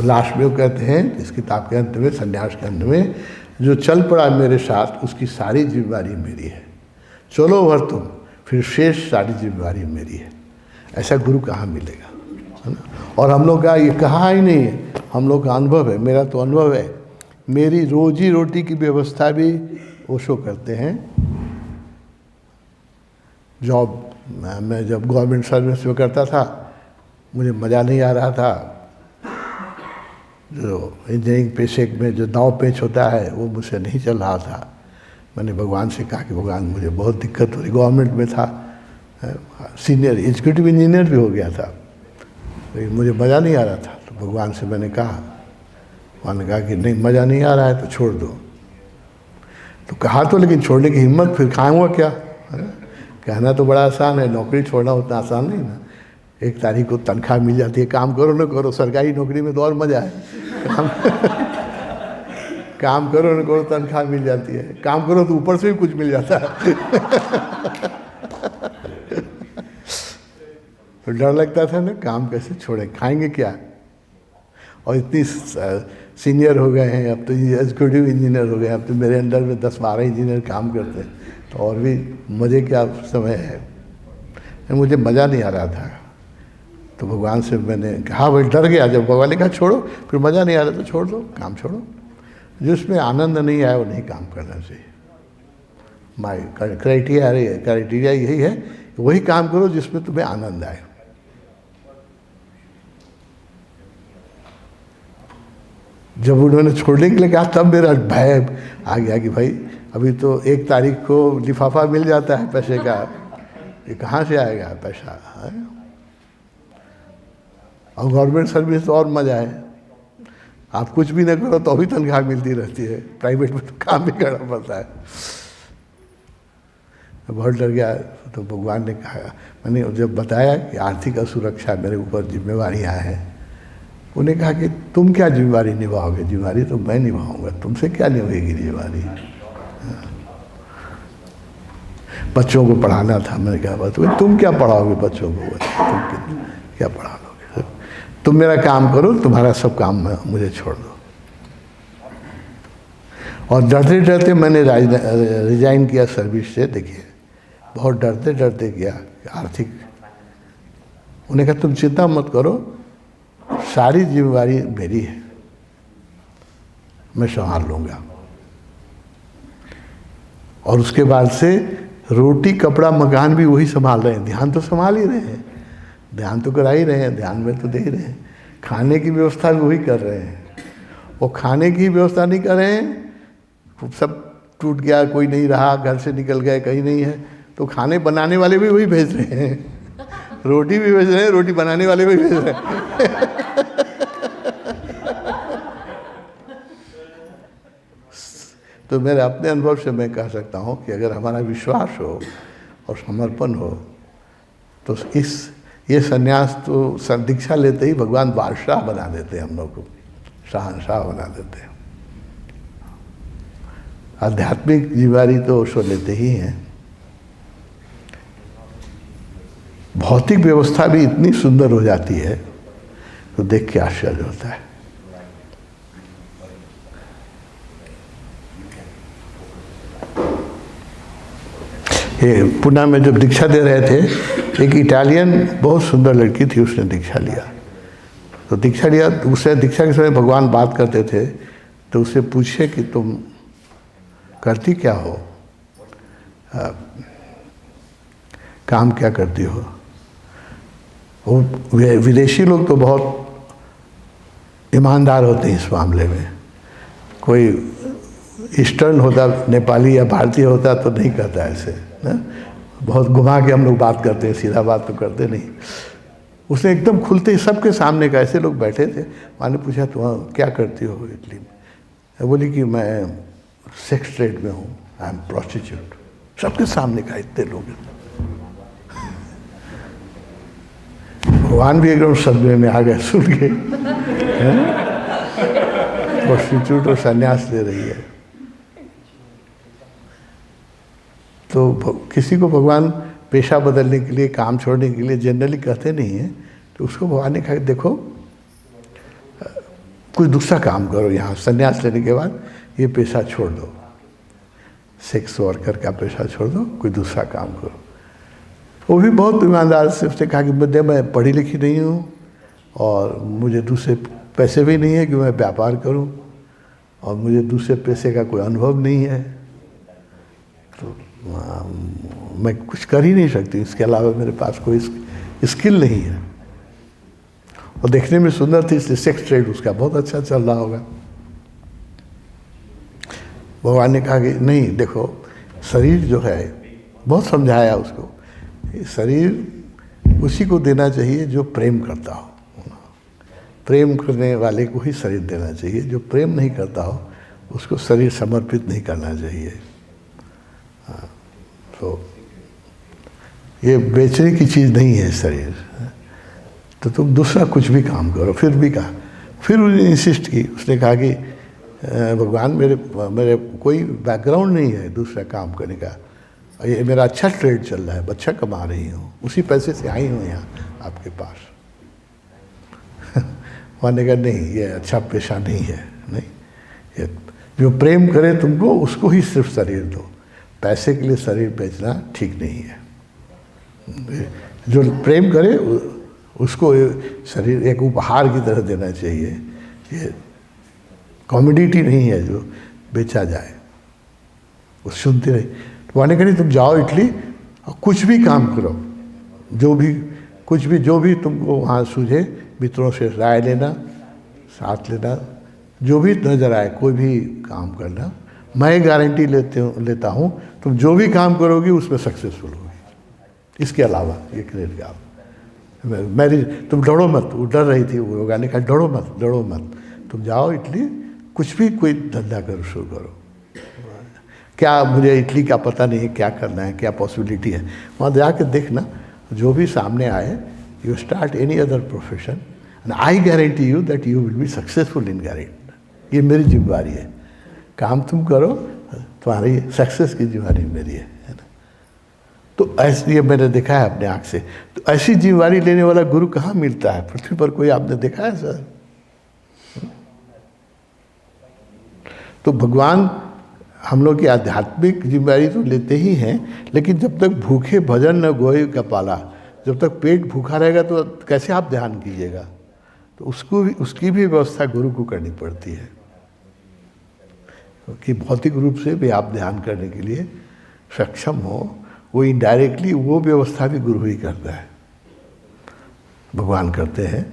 Last में वो कहते हैं इस किताब के अंत में, संन्यास के अंत में, जो चल पड़ा मेरे साथ उसकी सारी जिम्मेवारी मेरी है, चलो भर तुम, फिर शेष सारी जिम्मेवारी मेरी है। ऐसा गुरु कहाँ मिलेगा, है ना। और हम लोग का ये कहा ही नहीं है, हम लोग का अनुभव है, मेरा तो अनुभव है। मेरी रोजी रोटी की व्यवस्था भी ओशो करते हैं। जॉब मैं जब गवर्नमेंट सर्विस में करता था, मुझे मज़ा नहीं आ रहा था। जो इंजीनियरिंग पेशे में जो दाव पेच होता है वो मुझसे नहीं चल रहा था। मैंने भगवान से कहा कि भगवान मुझे बहुत दिक्कत हो रही, गवर्नमेंट में था, सीनियर एग्जीक्यूटिव इंजीनियर भी हो गया था, लेकिन मुझे मज़ा नहीं आ रहा था। तो भगवान से मैंने कहा, भगवान ने कहा कि नहीं मज़ा नहीं आ रहा है तो छोड़ दो। तो कहा तो, लेकिन छोड़ने की हिम्मत फिर खाऊंगा क्या, है ना। कहना तो बड़ा आसान है, नौकरी छोड़ना उतना आसान नहीं ना। 1 तारीख को तनख्वाह मिल जाती है, काम करो ना करो। सरकारी नौकरी में तो और मज़ा है, काम करो ना करो तनख्वाह मिल जाती है, काम करो तो ऊपर से भी कुछ मिल जाता है। तो डर लगता था ना, काम कैसे छोड़े, खाएंगे क्या। और इतनी सीनियर हो गए हैं, अब तो एग्जीक्यूटिव इंजीनियर हो गए, अब तो मेरे अंडर में 10-12 इंजीनियर काम करते हैं, तो और भी मज़े का समय है। मुझे मज़ा नहीं आ रहा था, तो भगवान से मैंने कहा, भाई डर गया। जब भगवान ने कहा छोड़ो, फिर मज़ा नहीं आ रहा तो छोड़ दो, काम छोड़ो। जिसमें आनंद नहीं आया वो नहीं काम करना चाहिए। माई क्राइटेरिया यही है, वही काम करो जिसमें तुम्हें आनंद आए। जब उन्होंने छोड़ने के लिए कहा तब मेरा भय आ गया कि भाई अभी तो 1 तारीख को लिफाफा मिल जाता है पैसे का, ये कहाँ से आएगा पैसा, है? और गवर्नमेंट सर्विस तो और मज़ा है, आप कुछ भी नहीं करो तो अभी तनख्वाह मिलती रहती है। प्राइवेट में तो काम भी करना पड़ता है। बहुत डर गया। तो भगवान ने कहा, मैंने जब बताया कि आर्थिक असुरक्षा मेरे ऊपर जिम्मेवारियाँ हैं, उन्हें कहा कि तुम क्या जिम्मेवारी निभाओगे, जिम्मेवारी तो मैं निभाऊंगा, तुमसे क्या निभाएगी जिम्मेवारी। बच्चों को पढ़ाना था, मैंने कहा तुम क्या पढ़ाओगे बच्चों को, तुम क्या पढ़ा लोगे, तुम मेरा काम करो, तुम्हारा सब काम मुझे छोड़ दो। और डरते डरते मैंने रिजाइन किया सर्विस से। देखिए बहुत डरते डरते किया, आर्थिक। उन्हें कहा तुम चिंता मत करो, सारी जिम्मेवारी मेरी है, मैं संभाल लूँगा। और उसके बाद से रोटी कपड़ा मकान भी वही संभाल रहे हैं। ध्यान तो संभाल ही रहे हैं, ध्यान तो करा ही रहे हैं, ध्यान में तो दे ही रहे हैं। खाने की व्यवस्था भी वही कर रहे हैं। वो खाने की व्यवस्था नहीं कर रहे हैं, सब टूट गया, कोई नहीं रहा, घर से निकल गए, कहीं नहीं है, तो खाने बनाने वाले भी वही भेज रहे हैं। रोटी भी भेज रहे हैं, रोटी बनाने वाले भी भेज रहे हैं। तो मेरे अपने अनुभव से मैं कह सकता हूँ कि अगर हमारा विश्वास हो और समर्पण हो तो ये सन्यास तो दीक्षा लेते ही भगवान बादशाह बना देते हैं, हम लोग को शहंशाह बना देते हैं। आध्यात्मिक जिम्मेवारी तो ओशो लेते ही हैं। भौतिक व्यवस्था भी इतनी सुंदर हो जाती है तो देख के आश्चर्य होता है। ये पुणे में जब दीक्षा दे रहे थे, एक इटालियन बहुत सुंदर लड़की थी, उसने दीक्षा लिया। तो दीक्षा लिया, उससे दीक्षा के समय भगवान बात करते थे, तो उससे पूछे कि तुम करती क्या हो, काम क्या करती हो। वो विदेशी लोग तो बहुत ईमानदार होते हैं इस मामले में। कोई ईस्टर्न होता, नेपाली या भारतीय होता तो नहीं कहता ऐसे ना, बहुत घुमा के हम लोग बात करते हैं, सीधा बात तो करते नहीं। उसने एकदम खुलते ही सबके सामने का, ऐसे लोग बैठे थे, मैंने पूछा तुम क्या करती हो इटली में। बोली कि मैं सेक्स ट्रेड में हूँ, आई एम प्रोस्टिट्यूट। सबके सामने का, इतने लोग। भगवान भी एकदम सदमे में आ गए सुन के, प्रोस्टिट्यूट और संन्यास ले रही है। तो किसी को भगवान पेशा बदलने के लिए, काम छोड़ने के लिए जनरली कहते नहीं हैं। तो उसको भगवान ने कहा देखो कुछ दूसरा काम करो, यहाँ संन्यास लेने के बाद ये पेशा छोड़ दो, सेक्स वर्कर का पेशा छोड़ दो, कोई दूसरा काम करो। वो भी बहुत ईमानदार से उसने कहा कि मैं पढ़ी लिखी नहीं हूँ और मुझे दूसरे पैसे भी नहीं है कि मैं व्यापार करूँ, और मुझे दूसरे पैसे का कोई अनुभव नहीं है, तो मैं कुछ कर ही नहीं सकती, इसके अलावा मेरे पास कोई स्किल नहीं है। और देखने में सुंदर थी, इसलिए सेक्स ट्रेड उसका बहुत अच्छा चल रहा होगा। भगवान ने कहा कि नहीं देखो, शरीर जो है, बहुत समझाया उसको, शरीर उसी को देना चाहिए जो प्रेम करता हो, प्रेम करने वाले को ही शरीर देना चाहिए, जो प्रेम नहीं करता हो उसको शरीर समर्पित नहीं करना चाहिए। तो ये बेचने की चीज़ नहीं है शरीर, तो तुम दूसरा कुछ भी काम करो। फिर भी कहा, फिर उसने इंसिस्ट की, उसने कहा कि भगवान मेरे कोई बैकग्राउंड नहीं है दूसरा काम करने का, ये मेरा अच्छा ट्रेड चल रहा है, अच्छा कमा रही हूँ, उसी पैसे से आई हूँ यहाँ आपके पास। माने कहा नहीं, ये अच्छा पेशा नहीं है, नहीं, ये जो प्रेम करे तुमको उसको ही सिर्फ शरीर दो, पैसे के लिए शरीर बेचना ठीक नहीं है। जो प्रेम करे उसको शरीर एक उपहार की तरह देना चाहिए, ये कॉमोडिटी नहीं है जो बेचा जाए। वो सुनते रहे, तो माने कहा तुम जाओ इटली और कुछ भी काम करो, जो भी तुमको वहाँ सूझे, मित्रों से राय लेना, साथ लेना, जो भी नजर आए कोई भी काम करना, मैं गारंटी लेता हूँ तुम जो भी काम करोगी उसमें सक्सेसफुल होगी। इसके अलावा ये क्लियर किया, मेरी तुम डरो मत। वो डर रही थी, वो गाने का डरो मत, तुम जाओ इटली, कुछ भी कोई धंधा करो, शुरू करो। क्या मुझे इटली का पता नहीं है, क्या करना है, क्या पॉसिबिलिटी है, वहाँ जाके देखना, जो भी सामने आए, you start any other profession and I guarantee you that you will be successful in guarantee. ये मेरी जिम्मेवारी है, काम तुम करो, तुम्हारी सक्सेस की जिम्मेवारी मेरी है ना। तो ऐसे ये मैंने देखा है अपने आँख से। तो ऐसी जिम्मेवारी लेने वाला गुरु कहाँ मिलता है पृथ्वी पर, कोई आपने देखा है सर? तो भगवान हम लोग की आध्यात्मिक जिम्मेदारी तो लेते ही हैं, लेकिन जब तक भूखे भजन न गोए का पाला, जब तक पेट भूखा रहेगा तो कैसे आप ध्यान कीजिएगा? तो उसकी भी व्यवस्था गुरु को करनी पड़ती है, क्योंकि भौतिक रूप से भी आप ध्यान करने के लिए सक्षम हो, वो इनडायरेक्टली वो व्यवस्था भी गुरु ही करता है, भगवान करते हैं।